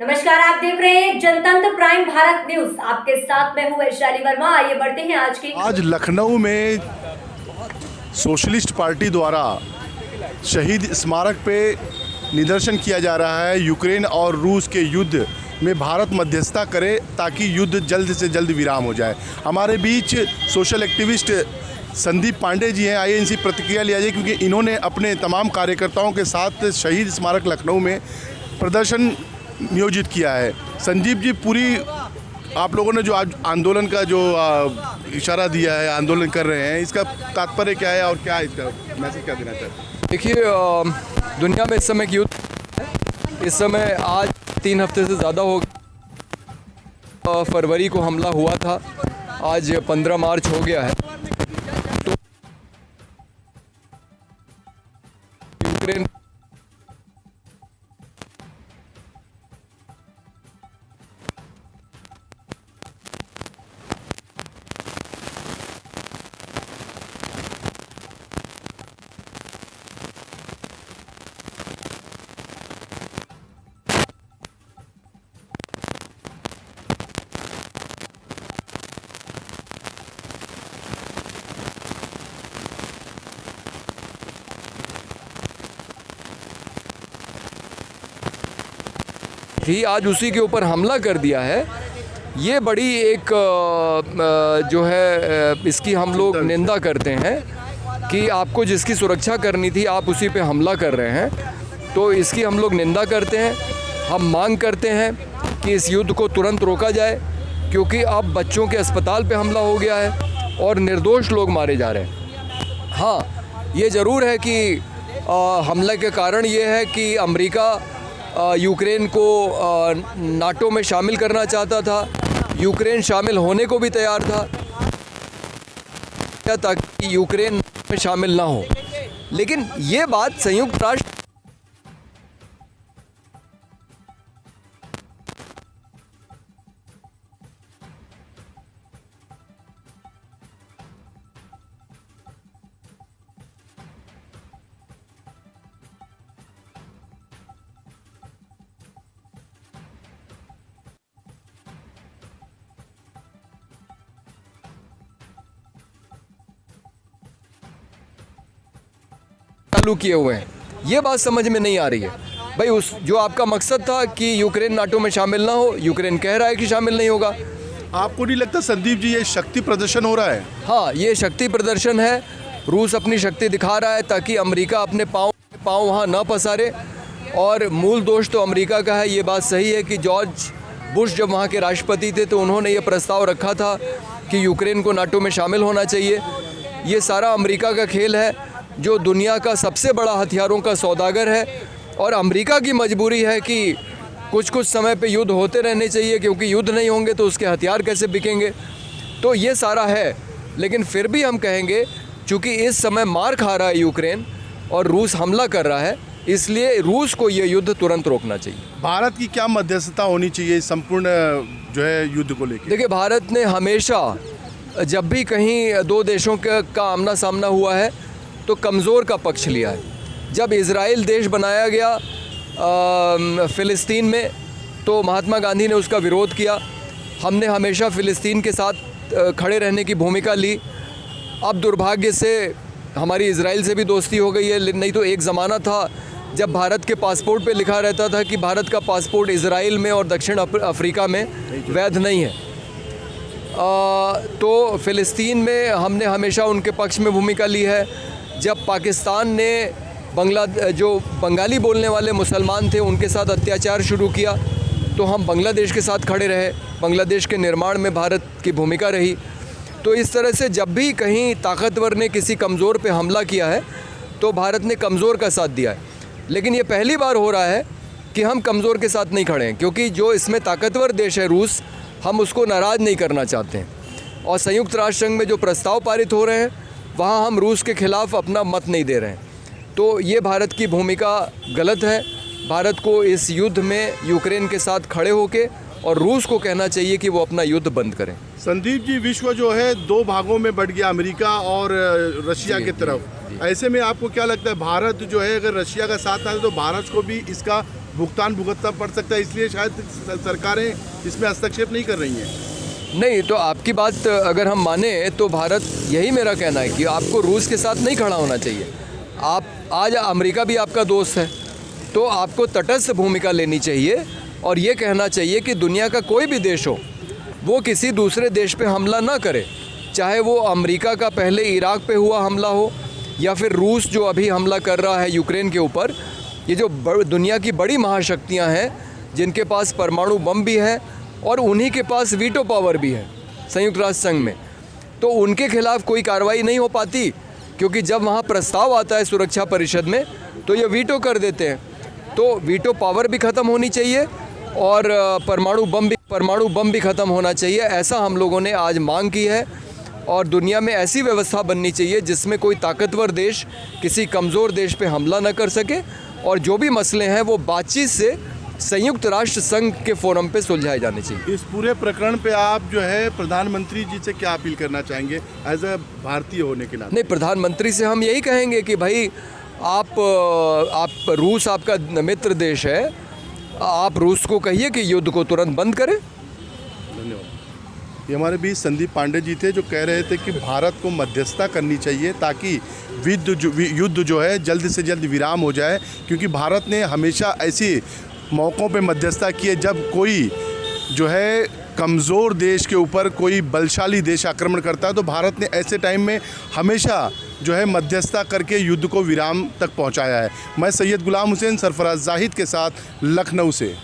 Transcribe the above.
नमस्कार, आप देख रहे हैं जनतंत्र प्राइम भारत न्यूज। आपके साथ मैं हूं वैशाली वर्मा। आइए बढ़ते हैं आज लखनऊ में सोशलिस्ट पार्टी द्वारा शहीद स्मारक पे निदर्शन किया जा रहा है। यूक्रेन और रूस के युद्ध में भारत मध्यस्थता करे ताकि युद्ध जल्द से जल्द विराम हो जाए। हमारे बीच सोशल एक्टिविस्ट संदीप पांडे जी हैं। आइए इनसे प्रतिक्रिया लिया जाए, क्योंकि इन्होंने अपने तमाम कार्यकर्ताओं के साथ शहीद स्मारक लखनऊ में प्रदर्शन नियोजित किया है। संदीप जी, पूरी आप लोगों ने जो आज आंदोलन का जो इशारा दिया है, आंदोलन कर रहे हैं, इसका तात्पर्य क्या है और क्या इसका मैसेज क्या देना चाहते हैं? देखिए, दुनिया में इस समय की युद्ध है। इस समय आज 3 हफ्ते से ज़्यादा हो गया। फरवरी को हमला हुआ था, आज 15 मार्च हो गया है। तो यूक्रेन ही आज उसी के ऊपर हमला कर दिया है। ये बड़ी एक जो है इसकी हम लोग निंदा करते हैं कि आपको जिसकी सुरक्षा करनी थी आप उसी पे हमला कर रहे हैं। तो इसकी हम लोग निंदा करते हैं। हम मांग करते हैं कि इस युद्ध को तुरंत रोका जाए, क्योंकि अब बच्चों के अस्पताल पे हमला हो गया है और निर्दोष लोग मारे जा रहे हैं। हाँ, ये ज़रूर है कि हमले के कारण ये है कि अमेरिका यूक्रेन को नाटो में शामिल करना चाहता था। यूक्रेन शामिल होने को भी तैयार था ताकि यूक्रेन में शामिल ना हो। लेकिन ये बात संयुक्त राष्ट्र चालू किए हुए हैं। ये बात समझ में नहीं आ रही है। भाई, उस जो आपका मकसद था कि यूक्रेन नाटो में शामिल ना हो, यूक्रेन कह रहा है कि शामिल नहीं होगा। आपको नहीं लगता संदीप जी ये शक्ति प्रदर्शन हो रहा है? हाँ, ये शक्ति प्रदर्शन है। रूस अपनी शक्ति दिखा रहा है ताकि अमेरिका अपने पाँव वहाँ न पसारे। और मूल दोष तो अमेरिका का है। ये बात सही है कि जॉर्ज बुश जब वहाँ के राष्ट्रपति थे तो उन्होंने ये प्रस्ताव रखा था कि यूक्रेन को नाटो में शामिल होना चाहिए। ये सारा अमेरिका का खेल है, जो दुनिया का सबसे बड़ा हथियारों का सौदागर है। और अमेरिका की मजबूरी है कि कुछ कुछ समय पे युद्ध होते रहने चाहिए, क्योंकि युद्ध नहीं होंगे तो उसके हथियार कैसे बिकेंगे। तो ये सारा है। लेकिन फिर भी हम कहेंगे, चूँकि इस समय मार खा रहा है यूक्रेन और रूस हमला कर रहा है, इसलिए रूस को ये युद्ध तुरंत रोकना चाहिए। भारत की क्या मध्यस्थता होनी चाहिए संपूर्ण जो है युद्ध को लेकर? देखिए, भारत ने हमेशा जब भी कहीं दो देशों का आमना सामना हुआ है तो कमज़ोर का पक्ष लिया है। जब इज़राइल देश बनाया गया फ़िलिस्तीन में, तो महात्मा गांधी ने उसका विरोध किया। हमने हमेशा फ़िलिस्तीन के साथ खड़े रहने की भूमिका ली। अब दुर्भाग्य से हमारी इज़राइल से भी दोस्ती हो गई है। नहीं तो एक ज़माना था जब भारत के पासपोर्ट पे लिखा रहता था कि भारत का पासपोर्ट इज़राइल में और दक्षिण अफ्रीका में वैध नहीं है। तो फ़िलिस्तीन में हमने हमेशा उनके पक्ष में भूमिका ली है। जब पाकिस्तान ने जो बंगाली बोलने वाले मुसलमान थे उनके साथ अत्याचार शुरू किया, तो हम बांग्लादेश के साथ खड़े रहे। बांग्लादेश के निर्माण में भारत की भूमिका रही। तो इस तरह से जब भी कहीं ताकतवर ने किसी कमज़ोर पे हमला किया है तो भारत ने कमज़ोर का साथ दिया है। लेकिन ये पहली बार हो रहा है कि हम कमज़ोर के साथ नहीं खड़े हैं, क्योंकि जो इसमें ताकतवर देश है रूस, हम उसको नाराज़ नहीं करना चाहते हैं। और संयुक्त राष्ट्र संघ में जो प्रस्ताव पारित हो रहे हैं वहाँ हम रूस के ख़िलाफ़ अपना मत नहीं दे रहे हैं। तो ये भारत की भूमिका गलत है। भारत को इस युद्ध में यूक्रेन के साथ खड़े होके और रूस को कहना चाहिए कि वो अपना युद्ध बंद करें। संदीप जी, विश्व जो है 2 भागों में बट गया, अमेरिका और रशिया की तरफ। ऐसे में आपको क्या लगता है, भारत जो है अगर रशिया का साथ आए तो भारत को भी इसका भुगतान भुगतना पड़ सकता है, इसलिए शायद सरकारें इसमें हस्तक्षेप नहीं कर रही हैं। नहीं, तो आपकी बात अगर हम माने तो भारत, यही मेरा कहना है कि आपको रूस के साथ नहीं खड़ा होना चाहिए। आप आज अमेरिका भी आपका दोस्त है, तो आपको तटस्थ भूमिका लेनी चाहिए और ये कहना चाहिए कि दुनिया का कोई भी देश हो वो किसी दूसरे देश पे हमला ना करे, चाहे वो अमेरिका का पहले इराक पे हुआ हमला हो या फिर रूस जो अभी हमला कर रहा है यूक्रेन के ऊपर। ये जो दुनिया की बड़ी महाशक्तियां हैं जिनके पास परमाणु बम भी है और उन्हीं के पास वीटो पावर भी है संयुक्त राष्ट्र संघ में, तो उनके खिलाफ कोई कार्रवाई नहीं हो पाती, क्योंकि जब वहाँ प्रस्ताव आता है सुरक्षा परिषद में तो ये वीटो कर देते हैं। तो वीटो पावर भी ख़त्म होनी चाहिए और परमाणु बम भी ख़त्म होना चाहिए। ऐसा हम लोगों ने आज मांग की है और दुनिया में ऐसी व्यवस्था बननी चाहिए जिसमें कोई ताकतवर देश किसी कमज़ोर देश पे हमला न कर सके और जो भी मसले हैं वो बातचीत से संयुक्त राष्ट्र संघ के फोरम पे सुलझाए जाने चाहिए। इस पूरे प्रकरण पे आप जो है प्रधानमंत्री जी से क्या अपील करना चाहेंगे एज ए भारतीय होने के नाते? नहीं, प्रधानमंत्री से हम यही कहेंगे कि भाई आप रूस आपका मित्र देश है, आप रूस को कहिए कि युद्ध को तुरंत बंद करें। धन्यवाद। ये हमारे बीच संदीप पांडे जी थे जो कह रहे थे कि भारत को मध्यस्थता करनी चाहिए ताकि युद्ध जो है जल्द से जल्द विराम हो जाए, क्योंकि भारत ने हमेशा ऐसी मौक़ों पे मध्यस्थता की है जब कोई जो है कमज़ोर देश के ऊपर कोई बलशाली देश आक्रमण करता है, तो भारत ने ऐसे टाइम में हमेशा जो है मध्यस्थता करके युद्ध को विराम तक पहुंचाया है। मैं सैयद गुलाम हुसैन सरफराज जाहिद के साथ लखनऊ से।